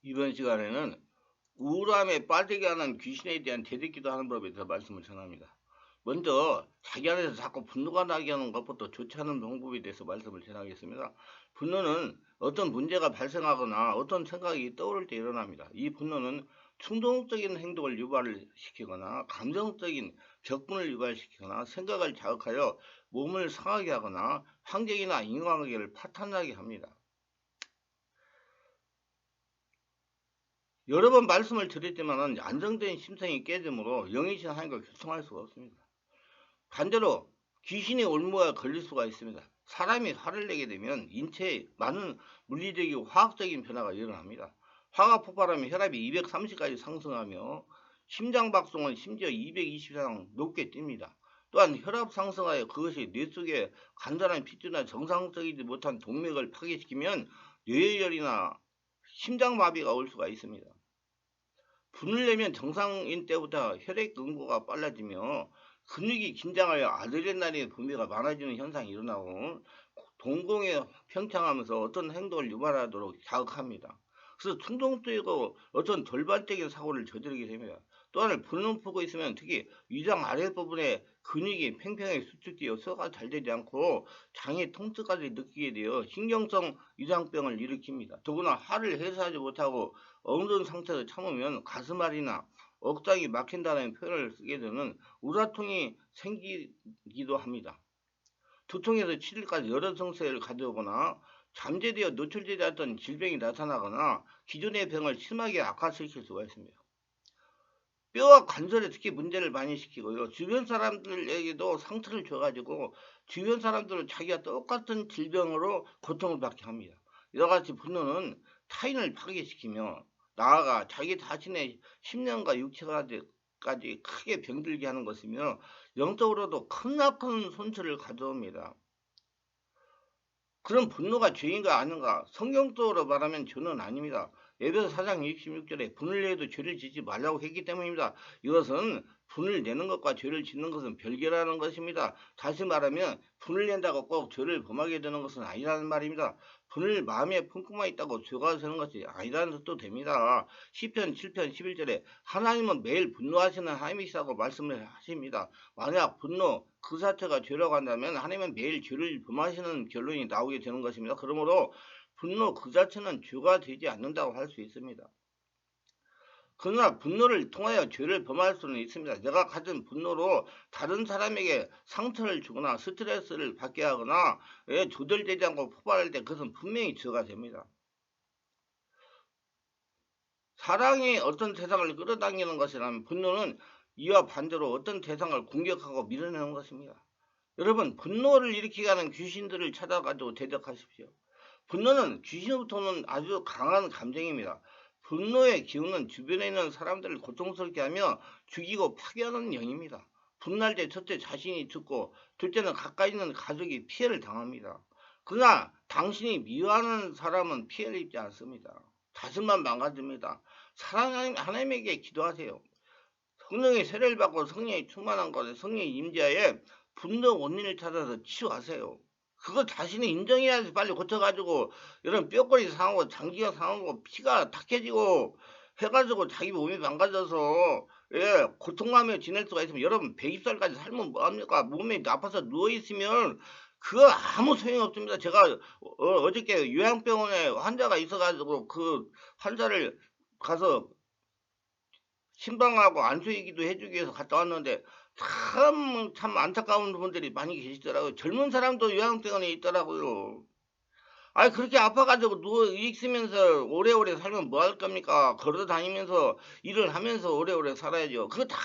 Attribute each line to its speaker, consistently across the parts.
Speaker 1: 이번 시간에는 우울함에 빠지게 하는 귀신에 대한 대립기도 하는 법에 대해서 말씀을 전합니다. 먼저 자기 안에서 자꾸 분노가 나게 하는 것부터 좋지 않은 방법에 대해서 말씀을 전하겠습니다. 분노는 어떤 문제가 발생하거나 어떤 생각이 떠오를 때 일어납니다. 이 분노는 충동적인 행동을 유발을 시키거나 감정적인 격분을 유발시키거나 생각을 자극하여 몸을 상하게 하거나 환경이나 인간관계를 파탄나게 합니다. 여러 번 말씀을 드렸지만 안정된 심성이 깨지므로 영이신 하나님과 교통할 수가 없습니다. 반대로 귀신이 올무가 걸릴 수가 있습니다. 사람이 화를 내게 되면 인체에 많은 물리적이고 화학적인 변화가 일어납니다. 화가 폭발하면 혈압이 230까지 상승하며 심장박동은 심지어 220 이상 높게 뜁니다. 또한 혈압 상승하여 그것이 뇌 속에 간단한 피주나 정상적이지 못한 동맥을 파괴시키면 뇌열이나 심장마비가 올 수가 있습니다. 분을 내면 정상인 때보다 혈액 응고가 빨라지며 근육이 긴장하여 아드레날린 분비가 많아지는 현상이 일어나고 동공에 평창하면서 어떤 행동을 유발하도록 자극합니다. 그래서 충동적이고 어떤 돌발적인 사고를 저지르게 됩니다. 또한 분을 품고 있으면 특히 위장 아랫부분에 근육이 팽팽하게 수축되어 소화가 잘 되지 않고 장의 통증까지 느끼게 되어 신경성 위장병을 일으킵니다. 더구나 화를 해소하지 못하고 억누른 상태에서 참으면 가슴앓이나 억장이 막힌다는 표현을 쓰게 되는 우라통이 생기기도 합니다. 두통에서 7일까지 여러 증세를 가져오거나 잠재되어 노출되지 않던 질병이 나타나거나 기존의 병을 심하게 악화시킬 수가 있습니다. 뼈와 관절에 특히 문제를 많이 시키고요. 주변 사람들에게도 상처를 줘가지고 주변 사람들은 자기가 똑같은 질병으로 고통을 받게 합니다. 이와 같이 분노는 타인을 파괴시키며 나아가 자기 자신의 심령과 육체까지 크게 병들게 하는 것이며 영적으로도 크나큰 손실을 가져옵니다. 그럼 분노가 죄인가 아닌가? 성경적으로 말하면 죄는 아닙니다. 에베소 4장 26절에 분을 내도 죄를 짓지 말라고 했기 때문입니다. 이것은 분을 내는 것과 죄를 짓는 것은 별개라는 것입니다. 다시 말하면 분을 낸다고 꼭 죄를 범하게 되는 것은 아니라는 말입니다. 분을 마음에 품고만 있다고 죄가 되는 것이 아니라는 뜻도 됩니다. 시편 7편 11절에 하나님은 매일 분노하시는 하나님이시라고 말씀을 하십니다. 만약 분노 그 자체가 죄라고 한다면 하나님은 매일 죄를 범하시는 결론이 나오게 되는 것입니다. 그러므로 분노 그 자체는 죄가 되지 않는다고 할 수 있습니다. 그러나 분노를 통하여 죄를 범할 수는 있습니다. 내가 가진 분노로 다른 사람에게 상처를 주거나 스트레스를 받게 하거나 조절되지 않고 폭발할 때 그것은 분명히 죄가 됩니다. 사랑이 어떤 대상을 끌어당기는 것이라면 분노는 이와 반대로 어떤 대상을 공격하고 밀어내는 것입니다. 여러분, 분노를 일으키게 하는 귀신들을 찾아가지고 대적하십시오. 분노는 귀신으로부터는 아주 강한 감정입니다. 분노의 기운은 주변에 있는 사람들을 고통스럽게 하며 죽이고 파괴하는 영입니다. 분날 때 첫째 자신이 죽고 둘째는 가까이 있는 가족이 피해를 당합니다. 그러나 당신이 미워하는 사람은 피해를 입지 않습니다. 자신만 망가집니다. 사랑하는 하나님에게 기도하세요. 성령의 세례를 받고 성령이 충만한 것에 성령의 임재하에 분노 원인을 찾아서 치유하세요. 그거 자신이 인정해야지 빨리 고쳐가지고 이런 뼈골이 상하고 장기가 상하고 피가 탁해지고 해가지고 자기 몸이 망가져서 고통하며 지낼 수가 있으면 여러분 120살까지 살면 뭐합니까? 몸이 아파서 누워있으면 그거 아무 소용이 없습니다. 제가 어저께 요양병원에 환자가 있어가지고 그 환자를 가서 신방하고 안수기도 해주기 위해서 갔다 왔는데 참 안타까운 분들이 많이 계시더라고요. 젊은 사람도 요양병원에 있더라고요. 아니 그렇게 아파가지고 누워 있으면서 오래오래 살면 뭐 할 겁니까? 걸어 다니면서 일을 하면서 오래오래 살아야죠. 그거 다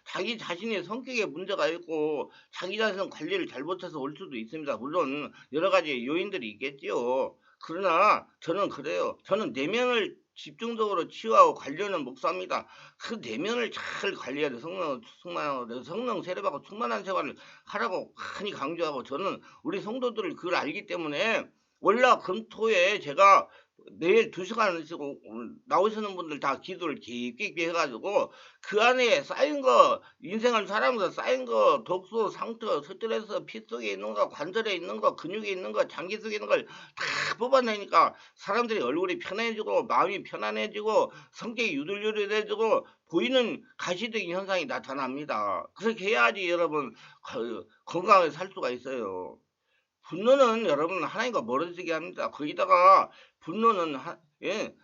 Speaker 1: 자기 자신의 성격에 문제가 있고 자기 자신 관리를 잘못해서 올 수도 있습니다. 물론 여러 가지 요인들이 있겠지요. 그러나 저는 그래요. 저는 내면을 집중적으로 치유하고 관리하는 목사입니다. 그 내면을 잘 관리해야 돼. 성령 세례받고 충만한 생활을 하라고 많이 강조하고 저는 우리 성도들을 그걸 알기 때문에 월화 금토에 제가 매일 2시간씩 나오시는 분들 다 기도를 깊게 해가지고 그 안에 쌓인 거, 인생을 살아가면서 쌓인 거, 독소, 상처, 스트레스, 피 속에 있는 거, 관절에 있는 거, 근육에 있는 거, 장기 속에 있는 걸 다 뽑아내니까 사람들이 얼굴이 편해지고 마음이 편안해지고 성격이 유들유들해지고 보이는 가시적인 현상이 나타납니다. 그렇게 해야지 여러분 건강하게 살 수가 있어요. 분노는 여러분 하나님과 멀어지게 합니다. 거기다가 분노는 예,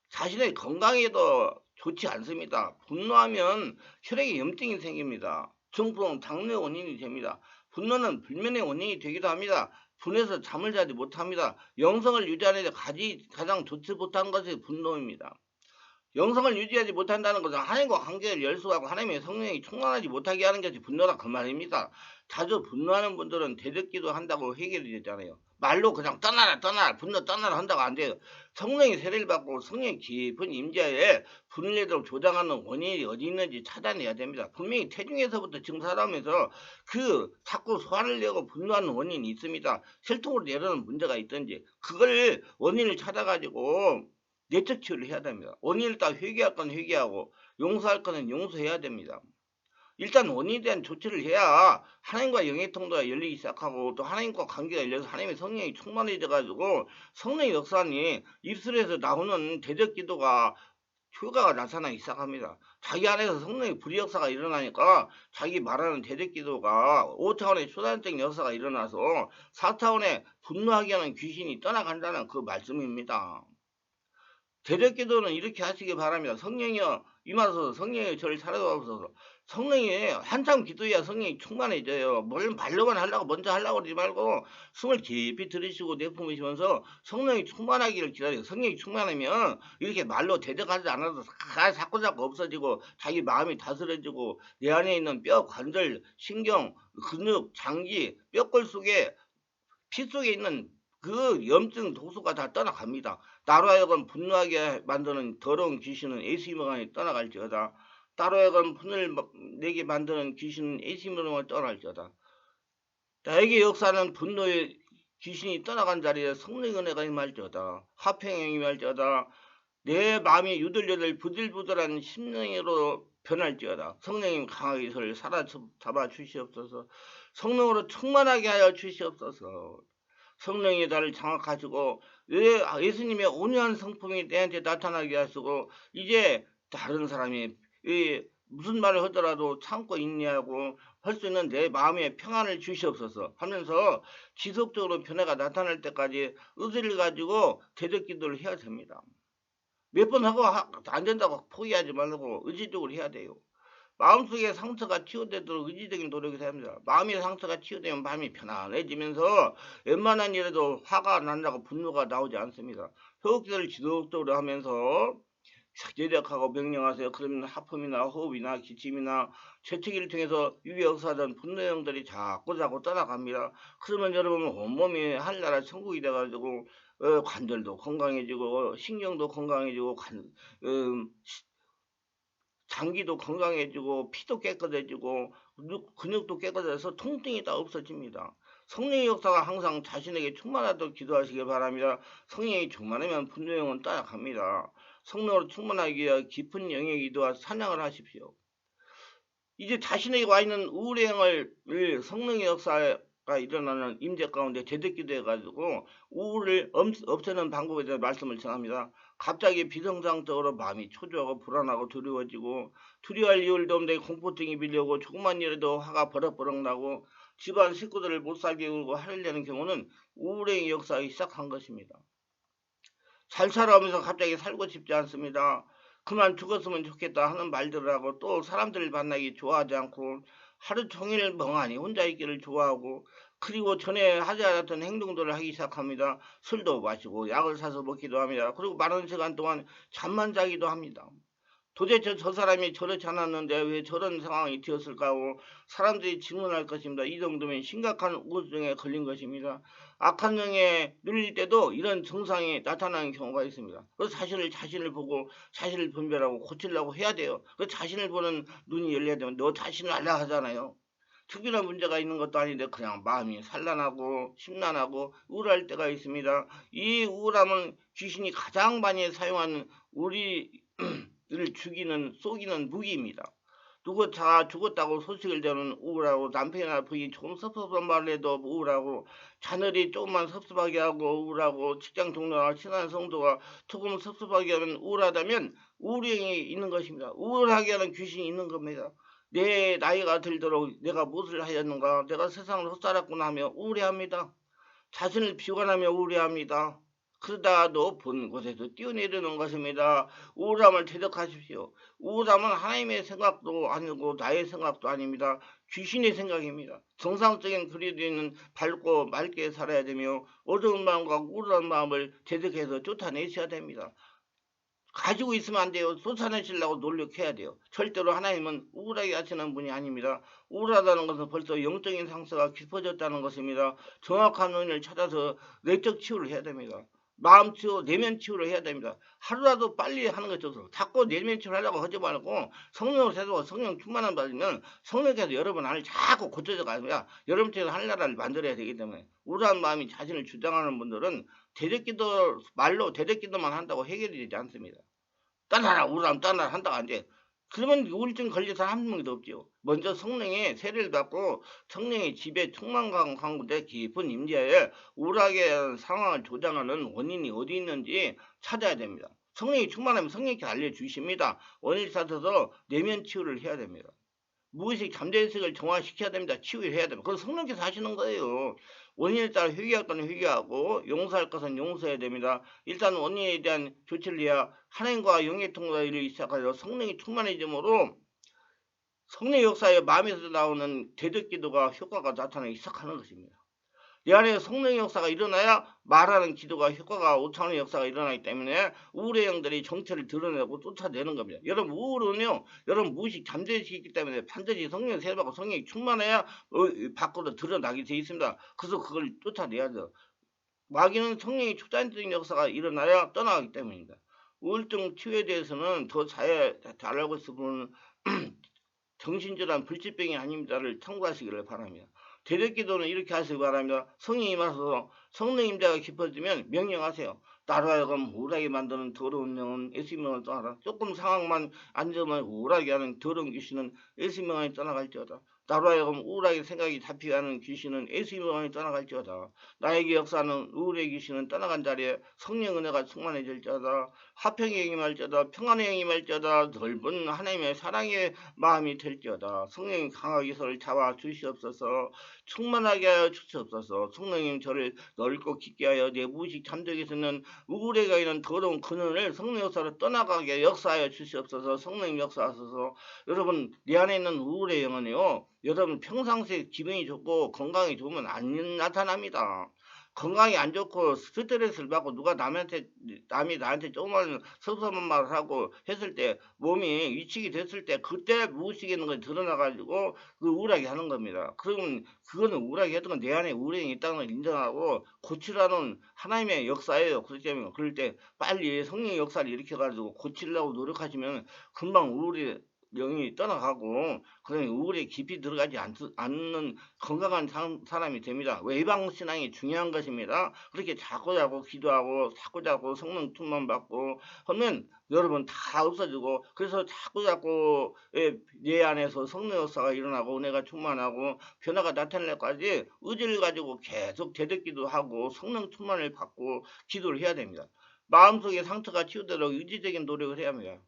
Speaker 1: 자신의 건강에도 좋지 않습니다. 분노하면 혈액에 염증이 생깁니다. 중풍, 당뇨 원인이 됩니다. 분노는 불면의 원인이 되기도 합니다. 분해서 잠을 자지 못합니다. 영성을 유지하는 데 가장 좋지 못한 것이 분노입니다. 영성을 유지하지 못한다는 것은 하나님과 관계를 열수하고 하나님의 성령이 충만하지 못하게 하는 것이 분노다 그 말입니다. 자주 분노하는 분들은 대적기도 한다고 해결이 되잖아요. 말로 그냥 떠나라 분노 떠나라 한다고 안 돼요. 성령이 세례를 받고 성령의 깊은 임재에 분리를 조장하는 원인이 어디 있는지 찾아내야 됩니다. 분명히 태중에서부터 증사하면서 그 자꾸 소화를 내고 분노하는 원인이 있습니다. 혈통으로 내려오는 문제가 있든지 그걸 원인을 찾아가지고 내적 치유를 해야 됩니다. 원인을 딱 회개할 건 회개하고 용서할 거는 용서해야 됩니다. 일단 원인에 대한 조치를 해야 하나님과 영의 통로가 열리기 시작하고 또 하나님과 관계가 열려서 하나님의 성령이 충만해져 가지고 성령의 역사니 입술에서 나오는 대적 기도가 효과가 나타나기 시작합니다. 자기 안에서 성령의 불의 역사가 일어나니까 자기 말하는 대적 기도가 5차원의 초단적 역사가 일어나서 4차원의 분노하게 하는 귀신이 떠나간다는 그 말씀입니다. 대적 기도는 이렇게 하시기 바랍니다. 성령이여 임하소서, 성령이 저를 사랑하소서. 성령이 한참 기도해야 성령이 충만해져요. 뭘 말로만 하려고 먼저 하려고 그러지 말고 숨을 깊이 들이쉬고 내뿜으시면서 성령이 충만하기를 기다려요. 성령이 충만하면 이렇게 말로 대적하지 않아도 자꾸자꾸 없어지고 자기 마음이 다스려지고 내 안에 있는 뼈, 관절, 신경, 근육, 장기, 뼈골 속에 피 속에 있는 그 염증 독소가 다 떠나갑니다. 나로 하여금 분노하게 만드는 더러운 귀신은 에이스이머간에 떠나갈지어다. 나로 하여금 분을 내게 만드는 귀신은 에이스이머간에 떠날지어다. 나에게 역사는 분노의 귀신이 떠나간 자리에 성령의 은혜가 임할지어다. 화평이 임할지어다. 내 마음이 유들유들 부들부들한 심령으로 변할지어다. 성령님 강하게 저를 사로잡아 주시옵소서. 성령으로 충만하게 하여 주시옵소서. 성령이 나를 장악하시고 예수님의 온유한 성품이 내한테 나타나게 하시고 이제 다른 사람이 무슨 말을 하더라도 참고 인내하고 할 수 있는 내 마음의 평안을 주시옵소서 하면서 지속적으로 변화가 나타날 때까지 의지를 가지고 대적 기도를 해야 됩니다. 몇 번 하고 안 된다고 포기하지 말고 의지적으로 해야 돼요. 마음속에 상처가 치유되도록 의지적인 노력을 해야 합니다. 마음의 상처가 치유되면 마음이 편안해지면서 웬만한 일에도 화가 난다고 분노가 나오지 않습니다. 호흡기를 지속적으로 하면서 제력하고 명령하세요. 그러면 하품이나 호흡이나 기침이나 재채기를 통해서 위에 역사하던 분노형들이 자꾸 떠나갑니다. 그러면 여러분 온몸이 하늘나라 천국이 돼가지고 관절도 건강해지고 신경도 건강해지고 장기도 건강해지고 피도 깨끗해지고 근육도 깨끗해서 통증이 다 없어집니다. 성령의 역사가 항상 자신에게 충만하도록 기도하시기 바랍니다. 성령이 충만하면 분노형은 따라갑니다. 성령으로 충만하기 위해 깊은 영의 기도와 찬양을 하십시오. 이제 자신에게 와 있는 우울행을 성령의 역사가 일어나는 임재 가운데 제대기도 해가지고 우울을 없애는 방법에 대한 말씀을 전합니다. 갑자기 비정상적으로 마음이 초조하고 불안하고 두려워지고 두려워할 이유도 없는데 공포증이 밀려오고 조금만 일해도 화가 버럭버럭 나고 집안 식구들을 못 살게 울고 화를 내는 경우는 우울행의 역사가 시작한 것입니다. 잘 살아오면서 갑자기 살고 싶지 않습니다. 그만 죽었으면 좋겠다 하는 말들을 하고 또 사람들을 만나기 좋아하지 않고 하루 종일 멍하니 혼자 있기를 좋아하고 그리고 전에 하지 않았던 행동들을 하기 시작합니다. 술도 마시고 약을 사서 먹기도 합니다. 그리고 많은 시간 동안 잠만 자기도 합니다. 도대체 저 사람이 저렇지 않았는데 왜 저런 상황이 되었을까 하고 사람들이 질문할 것입니다. 이 정도면 심각한 우울증에 걸린 것입니다. 악한 영에 눌릴 때도 이런 증상이 나타나는 경우가 있습니다. 그래서 자신을 보고 자신을 분별하고 고치려고 해야 돼요. 그 자신을 보는 눈이 열려야 되면 너 자신을 알라 하잖아요. 특별한 문제가 있는 것도 아닌데 그냥 마음이 산란하고 심란하고 우울할 때가 있습니다. 이 우울함은 귀신이 가장 많이 사용하는 우리를 죽이는 속이는 무기입니다. 누구 다 죽었다고 소식을 전하면 우울하고, 남편이나 부인이 조금 섭섭한 말을 해도 우울하고, 자녀들이 조금만 섭섭하게 하고 우울하고, 직장 동료나 친한 성도가 조금 섭섭하게 하면 우울하다면 우울증이 있는 것입니다. 우울하게 하는 귀신이 있는 겁니다. 내 나이가 들도록 내가 무엇을 하였는가, 내가 세상을 헛살았구나 하며 우울해합니다. 자신을 비관하며 우울해합니다. 그러다도 본 곳에서 뛰어내리는 것입니다. 우울함을 대적하십시오. 우울함은 하나님의 생각도 아니고 나의 생각도 아닙니다. 귀신의 생각입니다. 정상적인 그리스도인은 밝고 맑게 살아야 되며 어두운 마음과 우울한 마음을 대적해서 쫓아내셔야 됩니다. 가지고 있으면 안 돼요. 쏟아내시려고 노력해야 돼요. 절대로 하나님은 우울하게 하시는 분이 아닙니다. 우울하다는 것은 벌써 영적인 상처가 깊어졌다는 것입니다. 정확한 원인을 찾아서 내적 치유를 해야 됩니다. 마음 치유, 내면 치유를 해야 됩니다. 하루라도 빨리 하는 것이 없어요. 자꾸 내면 치유를 하려고 하지 말고 성령을 세우고 성령 충만함 받으면 성령께서 여러분 안을 자꾸 고쳐져 가야 여러분께서 하늘나라를 만들어야 되기 때문에, 우울한 마음이 자신을 주장하는 분들은 대적기도 말로 대적기도만 한다고 해결이 되지 않습니다. 떠나라 우울함 떠나라 한다고 안 돼. 그러면 우울증 걸린 사람 한 명도 없지요. 먼저 성령의 세례를 받고 성령의 집에 충만한 가운데 깊은 임재하에 우울하게 하는 상황을 조장하는 원인이 어디 있는지 찾아야 됩니다. 성령이 충만하면 성령께 알려주십니다. 원인을 찾아서 내면 치유를 해야 됩니다. 무의식 잠재의식을 정화시켜야 됩니다. 치유를 해야 됩니다. 그건 성령께서 하시는 거예요. 원인에 따라 회개할 것은 회개하고 용서할 것은 용서해야 됩니다. 일단 원인에 대한 조치를 해야 하나님과 영의 통과를 시작하여 성령이 충만해짐으로 성령 역사에 마음에서 나오는 대적기도가 효과가 나타나기 시작하는 것입니다. 내 안에 성령의 역사가 일어나야 말하는 기도가 효과가 5차원의 역사가 일어나기 때문에 우울의 영들이 정체를 드러내고 쫓아내는 겁니다. 여러분 우울은요, 여러분 무의식 잠재의식이 있기 때문에 반드시 성령의 세례받고 성령이 충만해야 밖으로 드러나게 되어 있습니다. 그래서 그걸 쫓아내야죠. 마귀는 성령의 초자연적인 역사가 일어나야 떠나가기 때문입니다. 우울증 치유에 대해서는 더 잘 알고 있을 분은 정신질환 불치병이 아닙니다를 참고하시기를 바랍니다. 대적기도는 이렇게 하시기 바랍니다. 성령이 임하소서. 성령 임재가 깊어지면 명령하세요. 나로 하여금 우울하게 만드는 더러운 영은 예수님을 떠나라. 조금 상황만 안 좋으면 우울하게 하는 더러운 귀신은 예수님을 떠나갈지어다. 나로 하여금 우울하게 생각이 잡히게 하는 귀신은 예수님을 떠나갈지어다. 나에게 역사하는 우울의 귀신은 떠나간 자리에 성령 은혜가 충만해질지어다. 화평의 영이 말지어다. 평안의 영이 말지어다. 넓은 하나님의 사랑의 마음이 될지어다. 성령이 강하게 저를 잡아 주시옵소서. 충만하게 하여 주시옵소서. 성령님 저를 넓고 깊게 하여 내 무의식 잠적에서는 우울에가 있는 더러운 근원을 성령 역사로 떠나가게 역사하여 주시옵소서. 성령님 역사하소서. 여러분 내 안에 있는 우울의 영은요, 여러분 평상시에 기분이 좋고 건강이 좋으면 안 나타납니다. 건강이 안 좋고 스트레스를 받고 누가 남이 나한테 조금만 섭섭한 말을 하고 했을 때 몸이 위축이 됐을 때 그때 무의식에 있는 걸 드러나가지고 그 우울하게 하는 겁니다. 그러면 그거는 우울하게 했던 건 내 안에 우울이 있다는 걸 인정하고 고치라는 하나님의 역사예요. 그렇기 때문에 그럴 때 빨리 성령의 역사를 일으켜가지고 고치려고 노력하시면 금방 우울이 영이 떠나가고 그러니 우울에 깊이 들어가지 않는 건강한 사람이 됩니다. 외방신앙이 중요한 것입니다. 그렇게 자꾸 기도하고 자꾸 성령 충만 받고 하면 여러분 다 없어지고, 그래서 자꾸 내 안에서 성령 역사가 일어나고 은혜가 충만하고 변화가 나타날 때까지 의지를 가지고 계속 대적기도 하고 성령 충만을 받고 기도를 해야 됩니다. 마음속에 상처가 치유되도록 의지적인 노력을 해야 합니다.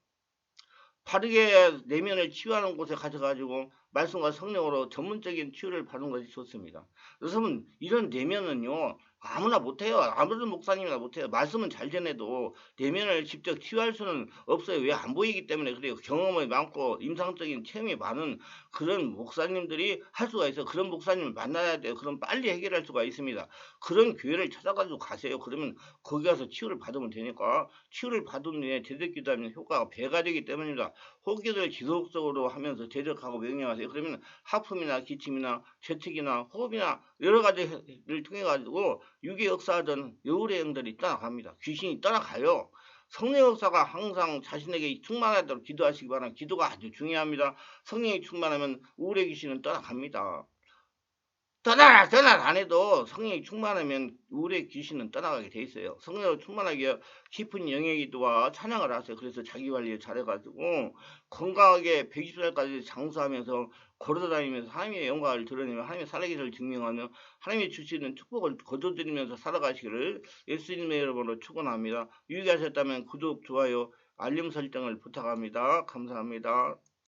Speaker 1: 바르게 내면을 치유하는 곳에 가져가지고 말씀과 성령으로 전문적인 치유를 받는 것이 좋습니다. 여러분 이런 내면은요 아무나 못해요. 아무런 목사님이나 못해요. 말씀은 잘 전해도 내면을 직접 치유할 수는 없어요. 왜? 안 보이기 때문에 그래요. 경험이 많고 임상적인 체험이 많은 그런 목사님들이 할 수가 있어요. 그런 목사님을 만나야 돼요. 그럼 빨리 해결할 수가 있습니다. 그런 교회를 찾아가지고 가세요. 그러면 거기 가서 치유를 받으면 되니까, 치유를 받은 후에 대적기도하면 효과가 배가 되기 때문입니다. 호흡기도를 지속적으로 하면서 대적하고 명령하세요. 그러면 하품이나 기침이나 재채기나 호흡이나 여러 가지를 통해 가지고 육의 역사하던 여울의 영들이 떠나갑니다. 귀신이 떠나가요. 성령 역사가 항상 자신에게 충만하도록 기도하시기 바랍니다. 기도가 아주 중요합니다. 성령이 충만하면 우울의 귀신은 떠나갑니다. 떠나라 안 해도 성령이 충만하면 우울의 귀신은 떠나가게 돼 있어요. 성령을 충만하게 위해 깊은 영의 기도와 찬양을 하세요. 그래서 자기 관리 잘해가지고 건강하게 120살까지 장수하면서 걸어다니면서 하나님의 영광을 드러내며 하나님의 살아계시를 증명하며 하나님이 주시는 축복을 거둬들이면서 살아가시기를 예수님의 이름으로 축원합니다. 유익하셨다면 구독, 좋아요, 알림 설정을 부탁합니다. 감사합니다.